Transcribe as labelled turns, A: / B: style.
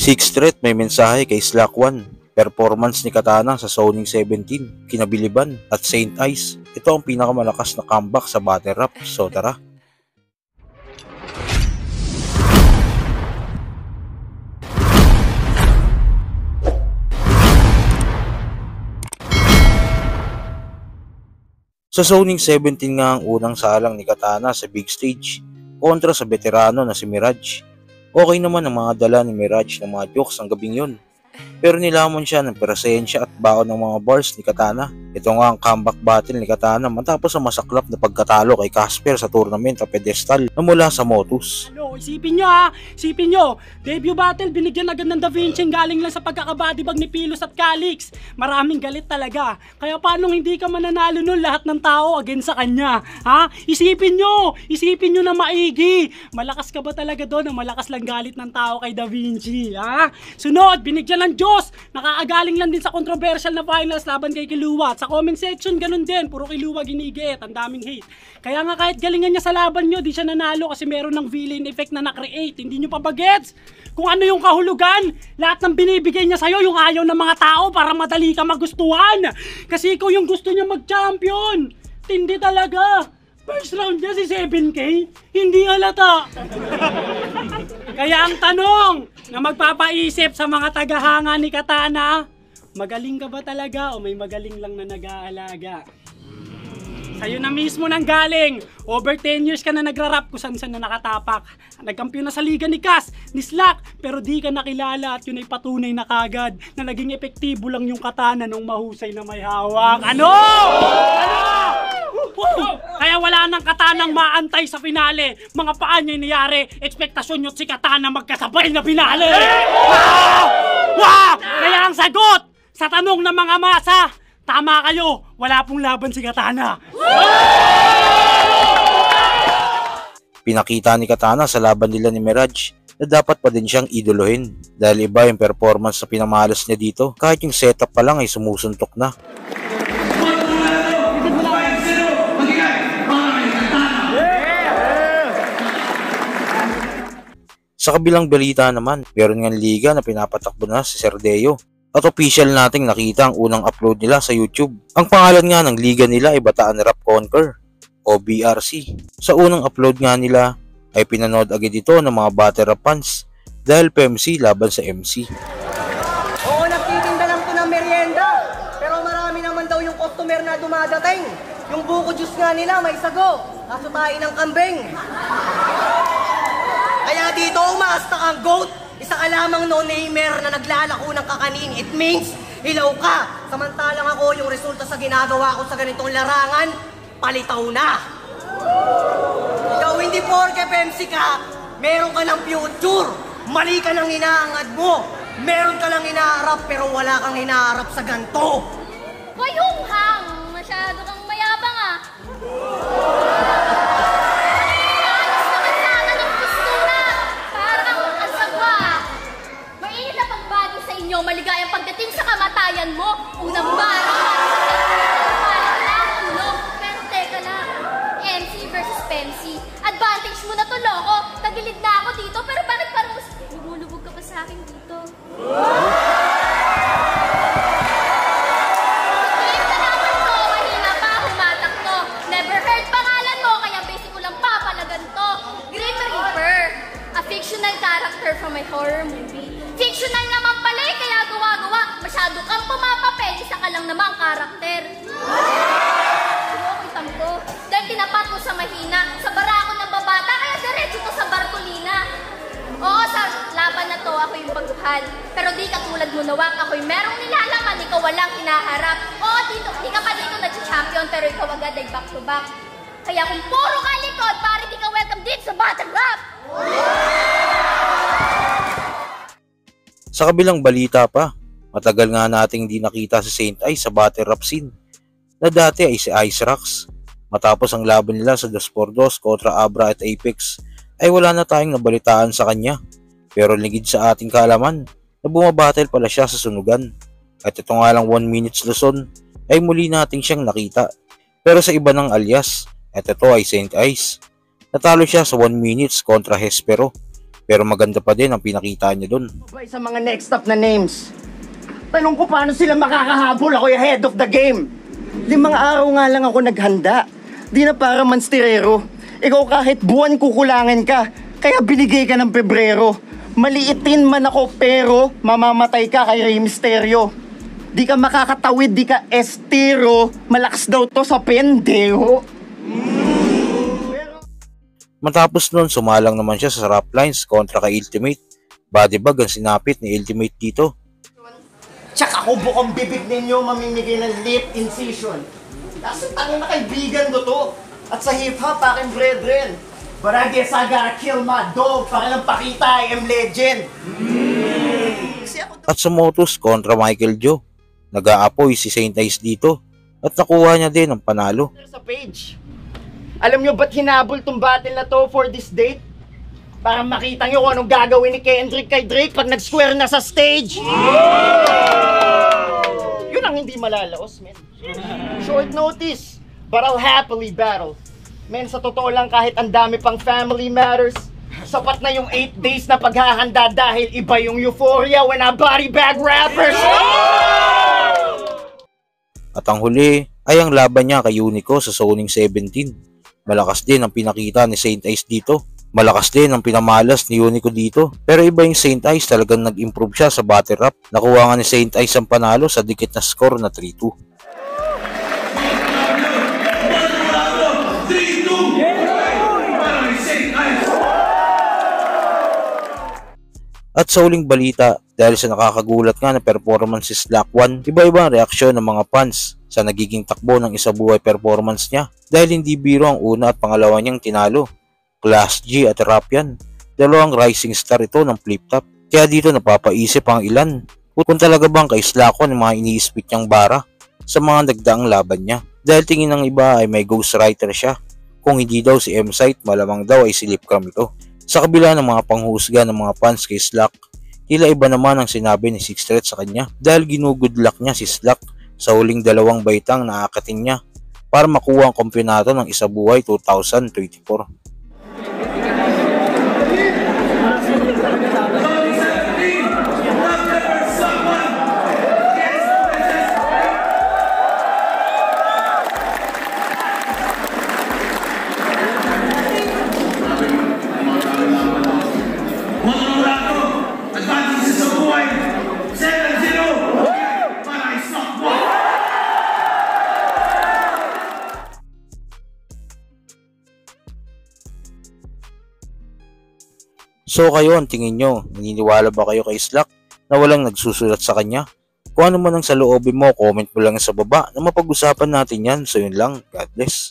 A: Sixth Threat may mensahe kay Slack 1. Performance ni Katana sa Zoning 17, Kinabiliban at Saint Ice. Ito ang pinakamalakas na comeback sa battle rap. So tara. Sa Zoning 17 nga ang unang salang ni Katana sa big stage kontra sa veterano na si Mirage. Okay naman ang mga dala ni Mirage ng mga jokes ang gabing yun. Pero nilamon siya ng presensya at baon ng mga bars ni Katana. Ito nga ang comeback battle ni Katana matapos ang masaklap na pagkatalo kay Casper sa tournament na pedestal na mula sa Motus.
B: Isipin nyo ha, isipin nyo, debut battle binigyan agad ng Da Vinci galing lang sa pagkakabadibag ni Pilos at Calix. Maraming galit talaga, kaya paano hindi ka mananalo nun lahat ng tao against sa kanya? Ha? Isipin nyo na maigi. Malakas ka ba talaga doon o malakas lang galit ng tao kay Da Vinci? Ha? Sunod, binigyan ng Diyos, nakakagaling lang din sa controversial na finals laban kay Kiluwa. Sa comment section, ganun din, puro Kiluwa ginigit, ang daming hate. Kaya nga kahit galingan niya sa laban nyo, di siya nanalo kasi meron ng villain effect na na-create. Hindi nyo pa ba gets? Kung ano yung kahulugan, lahat ng binibigay niya sa'yo, yung ayaw ng mga tao para madali ka magustuhan. Kasi ikaw yung gusto niya mag-champion. Tindi talaga. First round niya si 7K, hindi halata. Kaya ang tanong na magpapaisip sa mga tagahanga ni Katana, magaling ka ba talaga o may magaling lang na nag-aalaga? Sa'yo na mismo nang galing. Over 10 years ka na nagrarap kung saan na nakatapak. Nagkampiyon na sa liga ni Cass, ni Slack, pero di ka nakilala at yun ay patunay na kagad na naging epektibo lang yung Katana nung mahusay na may hawak. Ano? Kaya wala nang Katanang maantay sa finale. Mga paan niya niyari, ekspektasyon nyo si Katana magkasabay na finale. Kaya ang sagot sa tanong ng mga masa, tama kayo, wala pong laban si Katana.
A: Pinakita ni Katana sa laban nila ni Mirage na dapat pa din siyang idolohin dahil iba yung performance na pinamalas niya dito. Kahit yung setup pa lang ay sumusuntok na. Sa kabilang balita naman, meron ngang liga na pinapatakbo na si Serdeo. At official nating nakita ang unang upload nila sa YouTube. Ang pangalan nga ng liga nila ay Bataan Rap Conquer o BRC. Sa unang upload nga nila ay pinanood agad ito ng mga battle rap fans dahil PMC laban sa MC.
C: Oo, nagtitinda lang to ng merienda, pero marami naman daw yung customer na dumadating. Yung buko juice nga nila may sago, kaso tayo ng kambing. Kaya dito umasta kang goat. Isa ka lamang no-namer na naglalako ng kakanin. It means, hilaw ka. Samantalang ako, yung resulta sa ginagawa ko sa ganitong larangan, palitaw na. Ikaw hindi porke PMC ka, meron ka ng future. Mali ka ng inaangad mo. Meron ka lang inaarap pero wala kang inaarap sa ganto.
D: Kayong hang, masyado kang mayabang ah. Maligayang pagdating sa kamatayan mo, unang barang ulo. Pero teka lang, MC versus PMC. Advantage mo na to, loko. Tagilid na ako dito, pero bakit parang mas lumulubog ka pa sa akin dito? Tingin ka naman to, mahina pa, humatak to. Never heard pangalan mo, kaya basic ko lang papalagan to. Grim Reaper, a fictional character from my horror movie. Fictional naman pala eh, kaya gawa-gawa. Masyado kang pumapapel, isa ka lang namang karakter. Ayoko itampo. Dahil tinapat mo sa mahina, sa bara ako ng babata, kaya diretso to sa Bartolina. Oo, sa laban na to, ako yung baguhan. Pero di katulad mo nawak, ako'y merong nilalaman, ikaw walang hinaharap. Oo, dito, di ka pa dito nag-champion, pero ikaw agad ay back-to-back. Kaya kung puro ka likod, pare di ka welcome dito sa battle rap.
A: Sa kabilang balita pa, matagal nga nating di nakita si Saint Ice sa battle rap scene na dati ay si Ice Rocks. Matapos ang laban nila sa 2x2 kontra Abra at Apex ay wala na tayong nabalitaan sa kanya. Pero ligid sa ating kaalaman na bumabattle pala siya sa sunugan. At ito nga lang 1 minutes Luzon ay muli nating siyang nakita. Pero sa iba ng alias, at ito ay Saint Ice. Natalo siya sa 1 minutes kontra Hespero. pero maganda pa din ang pinakita niya dun.
E: Sabay sa mga next up na names. Tanong ko paano sila makakahabol, ako yung head of the game. 5 araw nga lang ako naghanda. Di na para manstirero. Ikaw kahit buwan kukulangan ka, kaya binigay ka ng Pebrero. Maliitin man ako pero mamamatay ka kay Rey Mysterio. Di ka makakatawid, di ka estiro. Malakas daw to sa pendeho.
A: Matapos nun, sumalang naman siya sa rap lines kontra kay Ultimate. Body bag ang sinapit ni Ultimate dito.
E: Tsaka ako bukang bibig ninyo mamimigay ng lip incision. Kasi tangin na kaibigan mo to. At sa hip-hop, aking brethren. But I guess I gotta kill my dog para lang pakita I am legend.
A: At sa Motus kontra Michael Joe, nag-aapoy si Saint Ice dito at nakuha niya din ang panalo.
E: Sa page. Alam nyo ba't hinabol tong battle na to for this date? Para makita nyo kung anong gagawin ni Kendrick kay Drake pag nag-square na sa stage. Yun ang hindi malalaos, men. Short notice, but I'll happily battle. Men, sa totoo lang kahit ang dami pang family matters, sapat na yung 8 days na paghahanda dahil iba yung euphoria when I body bag rappers.
A: At ang huli ay ang laban niya kay Unico sa Zoning 17. Malakas din ang pinakita ni Saint Ice dito. Malakas din ang pinamalas ni Unico dito. Pero iba yung Saint Ice, talagang nag-improve siya sa battle rap. Nakuha nga ni Saint Ice ang panalo sa dikit na score na 3-2. At sa huling balita, dahil sa nakakagulat nga na performance si Slack 1, iba-iba ang reaksyon ng mga fans sa nagiging takbo ng isabuhay performance niya dahil hindi biro ang una at pangalawa niyang tinalo. Class G at rap yan. Dalawang rising star ito ng flip top. Kaya dito napapaisip ang ilan kung talaga bang kay Slack 1 yung mga iniispit niyang bara sa mga nagdaang laban niya. Dahil tingin ng iba ay may ghostwriter siya. Kung hindi daw si M-Site, malamang daw ay si Lipcam ito. Sa kabila ng mga panghusga ng mga fans kay Slack, tila iba naman ang sinabi ni Six Threat sa kanya dahil ginugudlak niya si Slack sa huling 2 baitang na aakatin niya para makuha ang kampeonato ng Isabuhay 2024. So kayo, ang tingin nyo, naniniwala ba kayo kay Slack na walang nagsusulat sa kanya? Kung ano man ang saloobin mo, comment mo lang sa baba na mapag-usapan natin yan. So yun lang, God bless.